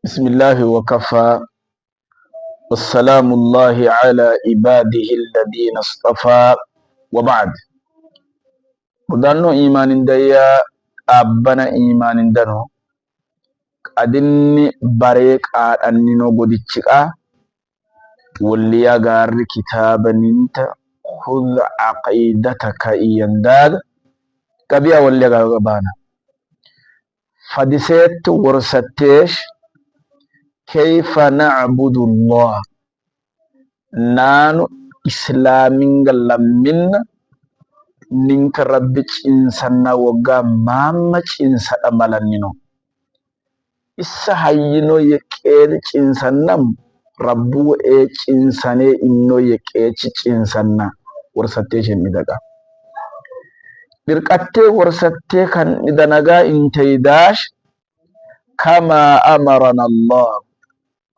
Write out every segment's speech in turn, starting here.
بسم الله وكفى والسلام الله على عباده الذين اصطفى وبعد. مدانو إيمان ديا أبنا إيمان دانو أدني بريك أنينو قدتشكا واللي غار كتابا ننت خذ عقيدتك إينداد كبيا واللي غابانا فدسيت ورستيش كيف نعبد الله نانو إسلامين لمن نينك ربك إنسانا وغا مامك إنسان ملانينو إسا هاينو يكيرك إنسانا ربو إيك إنساني إنو يكيرك إنسانا ورساتيش ندغا بركاتي ورساتي كان ندنغا انتيداش كما أمرنا الله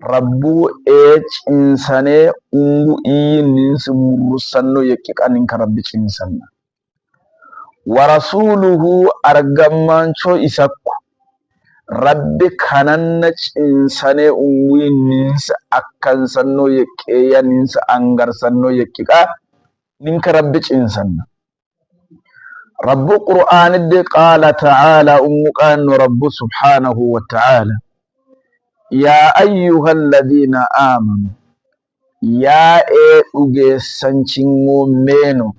ربو إيج إنساني أنغو إينينس مرسانو يكيك أنك ربك إنسانا ورسوله أرغمانشو إساكو ربي كاننج إنساني أنغو إينينس أكانسانو يكيا نينس أنغرسانو يكيك أنك ربك إنسانا رب القرآن دي قال تعالى أنغو أن رب سبحانه وتعالى يا أيها الذين آمنوا يا أوجي سانشينغو مينو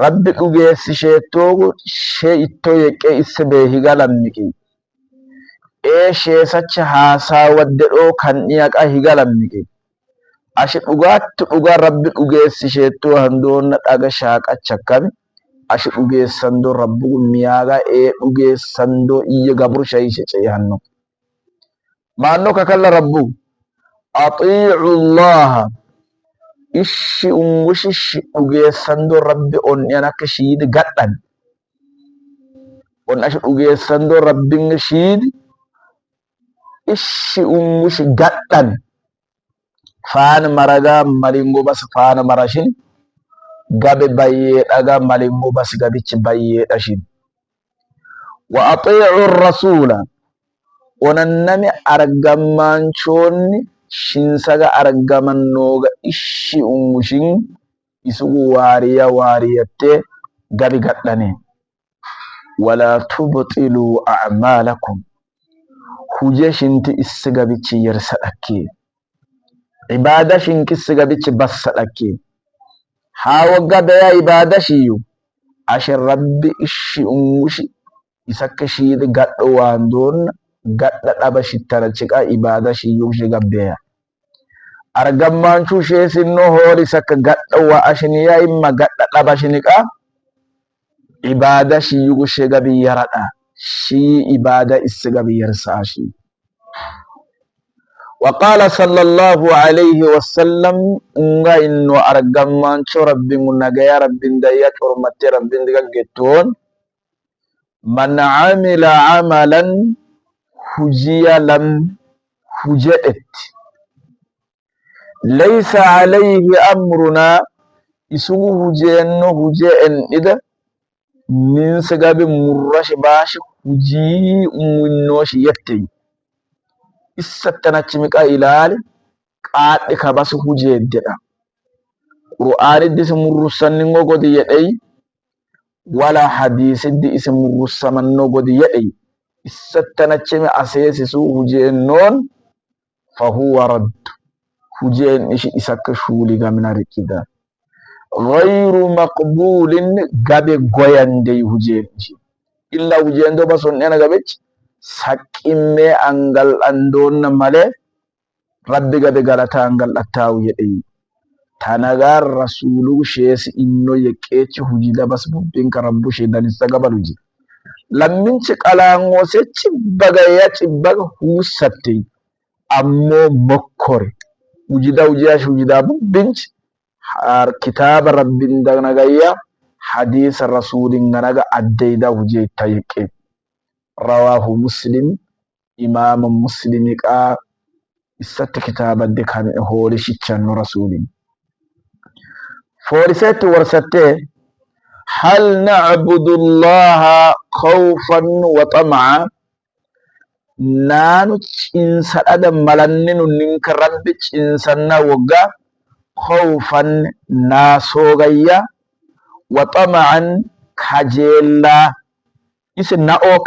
ربي أوجي سيشيتو شيئتو يكي إسبه هغالمكي شيء ساتش هاسا ودرو كان نياك هغالمكي أشي أوغات أوغا ربي أوجي سيشيتو هندون أغا شاك أتشكامي أشي أوجي سندو ربو مياغا أوجي سندو إيا غبر شيء هنو ما أنك كلا ربو أطيعوا الله إشي أموشي أوجي سندو ربي أون ينك شيد غتن أون أشي أوجي سندو ربي شيد إشي أموشي غتن فان مرغا مالينغو بس فان مراشين غابي بايت أغا مالينغو بس غابيش بايت أشين وأطيعوا الرسول وننمي أرغمانشوني shinsaga argamannoga ishi umushin isugu wariyatte gabi gaddane wala tubtilu a'malakum huje shinti issiga bichi yersa dakke ibada shinki issiga bichi bassa dakke hawa gada ya ibada shiyu ashir rabbi ishi umushi isakka shidi gaddo wandon gadda daba shittara cika ibada shiyu shiga beya argammanchu sheesinno holi sakka gadda wa ashniya imma gadda daba shinika ibada shi yugo shega bi yarada shi ibada issiga bi yarsa shi wa qala sallallahu alayhi wasallam nga inno argammanchu rabbi munaga ya rabbin daya turmatte rabbin diga getton man amila amalan hujiya lam hujedet ليس عليه أمرنا isugu hujenno huje en ida min sagabe murrashi bashi huji umminnoshi yette issatana chimika ilali qaade ka basu huje deda qur'ani dis murrusanni ngogodi yedey wala hadisi di is murrusamanno godi yedey issatana chimi asesi su huje non fa huwa radd hujen ishi isakka shuli gamna rikida ghayru maqbulin gabe goyande hujen ishi illa hujen do bason ena gabe saqimme angal andon male rabbi gabe galata angal attawu yedey tanagar rasulu shes inno yekeci hujida bas bubbin karabbu shedan sagabaluji lamminci qalango se cibbaga ya cibbaga husatte ammo mokkore wujida wujiyash wujida binch har kitab rabbin dagnagaya hadith rasulin nganaga addayda wuje tayqe rawahu muslim imam muslim ka isat kitab de kan holi shichan rasulin forisat warsatte hal na'budu allaha khawfan wa tam'a naanu cinsadhada malanninu ninka rabbi cinsanna wogga khawfan naasogayya wa tama'an kajeellaa isi na'oo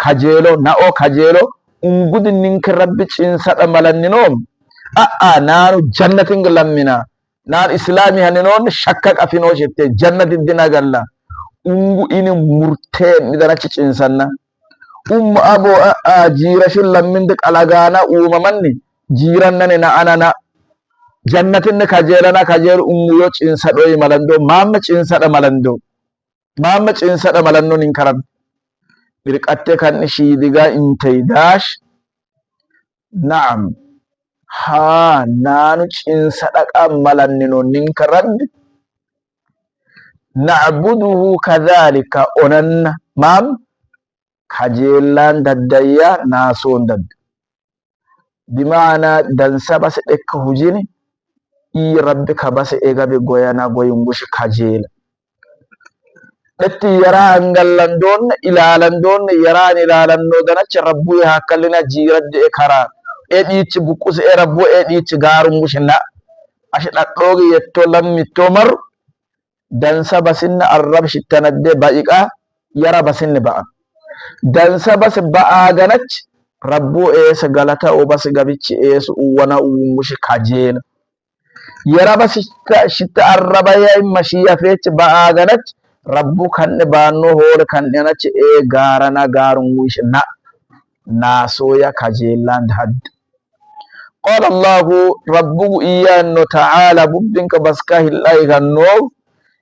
kajeelo ungudi ninka rabbi cinsadha malanninoom naanu jannatin lammina naan islami haninoon shakka qafinoo jette jannatin dinagalla ungu ini murteen midanachi cinsanna abo jiirashin lamminde qalagaana uumamanni jiirannani na anana jannatin kajeelana kajeelu ungu yo cinsadhoyi malando mamma cinsadha malanno ninka rabbi birqatte kan shiidiga intay daash na'am naanu cinsadhaqa malannino ninka rabbi na'buduhu kadhalika onanna kajeellaan daddayya naasoon dadda bimaana dansa base dhekka hujini rabbi ka base egabe goyana goyungushi kajeela dhetti yaraa hangallandoonna ilaalandoonna yaraan ilaalannoo danacha rabbu hakkallina jiiradde karaa dhiichi buqquse rabbu dhiichi gaarungushi na ashi dhadhoogi yetto lammitto maru dansa basinna arrab shittanadde ba'iqa yara basinne ba'a dansa bas ba'a ganach rabbu eesa galata obas gabichi eesu uwana uungushi kajeela yara bas shitta arrabaya mashiya feech ba'a ganach rabbu kanne baanno hoore kanne anach gaarana gaarungushi na naasoya kajeelland had قال الله ربه إيانو تعالى ببنك بسكاه الله غنو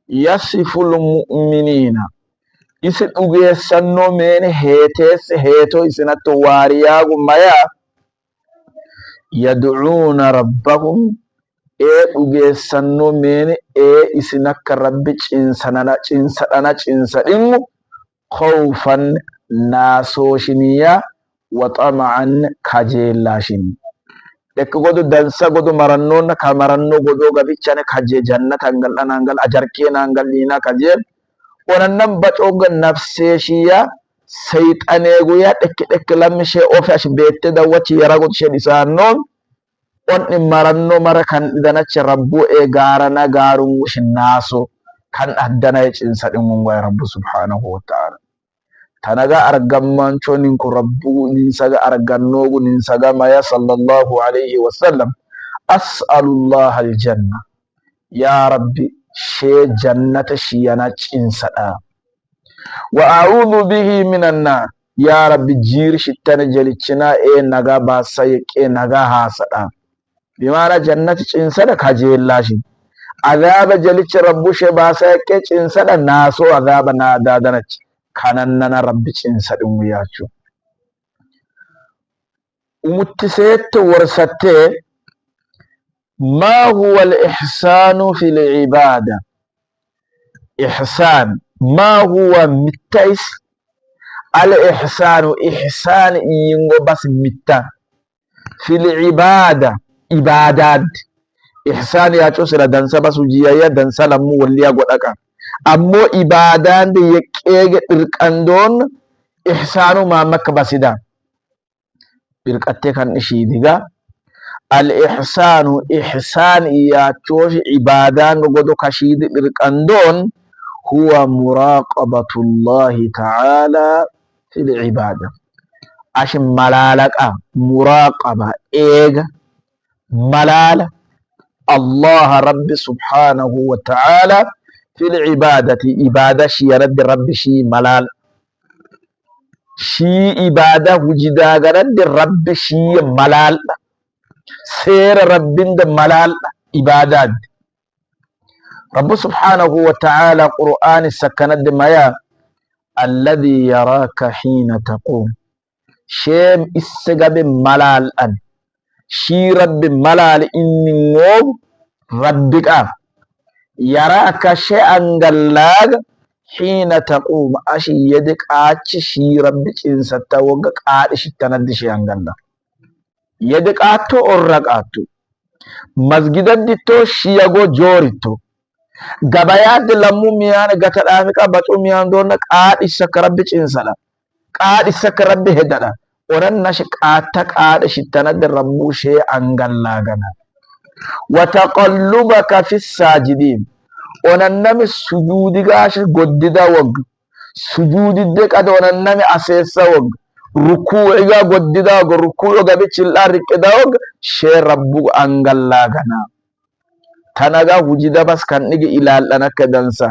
يصف المؤمنين isin dhugeessannoo meene heetoo isinatto waariyaagu maya yad'uuna rabbahum dhugeessannoo meene isin akka rabbi cinsadhingu khawfan naasoshiniya wa xama'an kajeellaashini dhekka godu dansa godu marannoonna ka marannoo godoo gabichane kajee jannata hangal ajarkeena hangal niina kajeel onannan bacoga nafseeshiya sayxaneeguya dhekki lammishe ofe ash beette dawwachi yaragot shedhisaannoon onni maranno mara kan idanache rabbu gaarana gaarungushi naaso kan addanaye cinsadhingungoya rabbu subhanahu wa ta'ala tanaga argammancho ninku rabbu ninsaga argannoogu ninsaga maya sallallahu alayhi wa sallam as'alullah aljanna ya rabbi shee jannata shiyana cinsadha wa a'udhu bihi minan nar ya rabbi jiir shittana jalichina naga baasa yeqe naga haasada bimaana jannati cinsada kajeellaashin adhaaba jalicha rabbu shee baasa yeqe cinsada naaso adhaaba naadadanach kanannana rabbi cinsadhingu yaachu umuttiseette warsatte ما هو الإحسان في العبادة إحسان ما هو متيس الإحسان إحسان ينغو بس متا في العبادة عبادات إحسان يا تشوسر دنسا بس وجيا دنسا لمو وليا غدكا أمو عبادات يكيغ إركاندون إحسان ما مكبسدا إركاتي كان إشيديغا الإحسان إحسان ياتوش عبادان قدو كشيد القندون هو مراقبة الله تعالى في العبادة عشان ملالك مراقبة ملال الله رب سبحانه وتعالى في العبادة عبادة شي رد رب شي ملال شي عبادة وجدا رد رب شي ملال سير ربند ملال عبادات رب سبحانه وتعالى قرآن السكند ميا الذي يراك حين تقوم شيم السجب ملال شي رب ملال إني موب ربك يراك شيئا قلاق حين تقوم أشي يدك شي ربك إن ستوقك آتش التند شيئا قلاق yedqaatto orraqaatto masgidaditto shiyago joritto gabayad lammu miyana gatadhaamiqa baxu miyandonna qaadhissa rabbi cinsala qaadhissa rabbi hedada onan nashi qata qada shittanad rabbu shay angallagana wa taqallubaka fis sajidin onan nami sujudi gash goddida wog sujudi de qad onan nami asesa wog ruku'iga goddida wog ruku'o gabe chilla riqida wog shay rabbu angallagana tanaga wujida bas kan digi ilaalana kadansa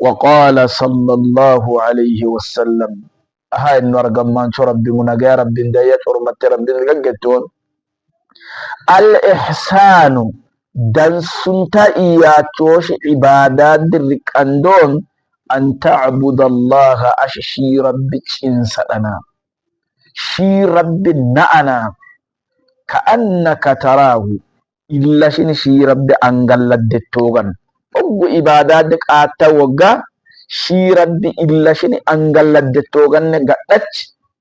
وقال صلى الله عليه وسلم هاي النورغم من ربي منغا ربي دايت حرمت ربي لغتون الإحسان دان سنتا إياتوش عبادات الركاندون أن تعبد الله أشي ربي إنسانا شي ربي نعنا كأنك تراه إلا شي ربي أنغل الدتوغن أبو عبادات قاتا وغا شي ربي إلا شني أنغل الدتوغن نغتش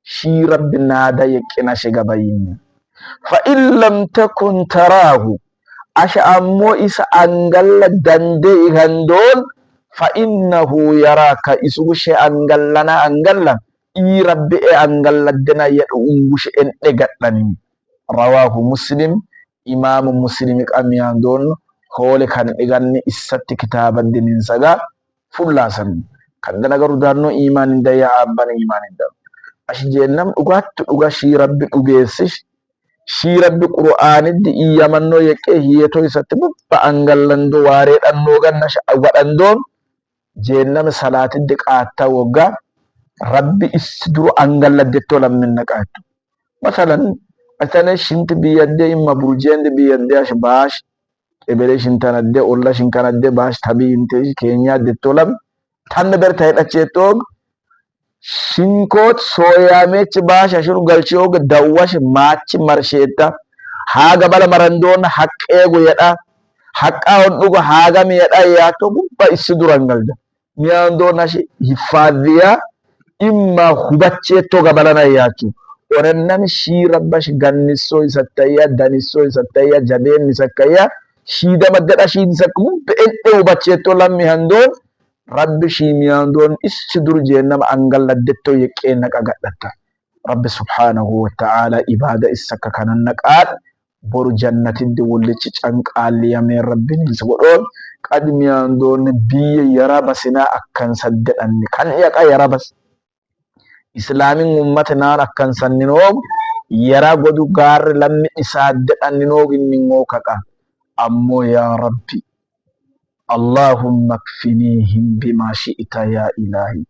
شي ربي نادا يكنا شغبين فإن لم تكن تراه أشأمو إسا أنغل دندي غندون فإنه يراك إسوش أنغلنا أنغلنا إي ربي أنغل الدنا يأونغش إنغتلني رواه مسلم إمام مسلم أميان دون hole kan iganni issatti kitaban dinin saga fullasan kan dana garu darno iman da ya abban iman da ashi jennam ugattu uga shi rabbi ugesish shi rabbi qur'aniddi iyamanno yeke hiyeto isatti bubba angallando ware danno ganna wadandon jennam salatiddi qatta wogga rabbi isduru angalladetto lammin naqatu masalan atane shinti biyadde imma burjende biyadde ash bash ebereshin tanadde olla shin kanadde bash tabi inte kenya de tolam tan ber tay dacetog shinkot soya mech bash ashur galchiog dawash match marsheta haga bala marandon haqqego yada haqqa on dugo haga mi yada ya to gubba isidurangalda miyando nashi hifadhiya imma hubacheto gabalana yachu orennan shi rabbash ganniso isataya daniso isataya jaben misakaya shida madada shidi sakum be'edde ubacheto lammi handon rabbi shimiyandon issidur jennam angalladetto yeqena qagaddata rabbi subhanahu wa ta'ala ibada isaka kanan naqad boru jannatinde wollici canqaliya men rabbin sagodon qadmiyandon biye yarabasina akkan saddadanni kan yaqa yarabas islamin ummatana akkan sannino yara godu gar lammi isaddadanni no ginningo kaka أمو يا ربي اللهم اكفنيهم بما شئت يا إلهي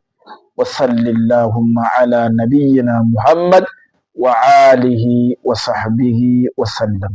وصل اللهم على نبينا محمد وآله وصحبه وسلم.